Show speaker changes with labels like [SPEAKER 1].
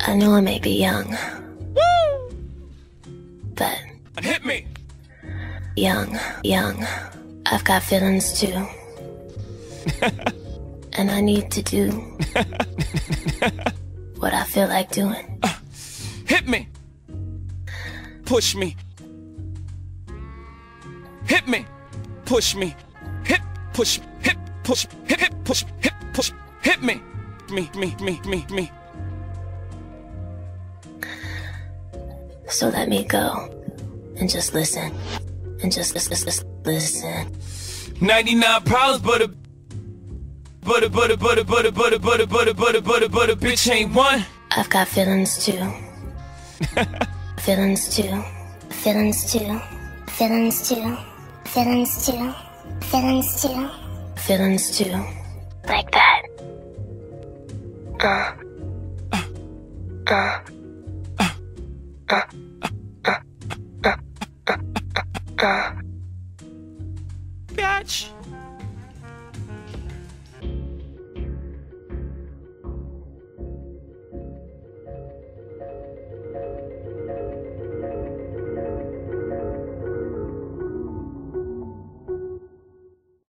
[SPEAKER 1] I know I may be young, but
[SPEAKER 2] hit me.
[SPEAKER 1] young, I've got feelings too. And I need to do what I feel like doing.
[SPEAKER 2] Hit me. Push me. Hit me. Push me. Hit, push, hit, push, hit, push, hit, push, hit me. Me.
[SPEAKER 1] So let me go and just listen. And just listen.
[SPEAKER 2] 99 problems, but a bitch ain't one.
[SPEAKER 1] I've got feelings too. Feelings too. Feelings too. Feelings too. Feelings too. Feelings too. Feelings too. Like that.
[SPEAKER 2] Bitch.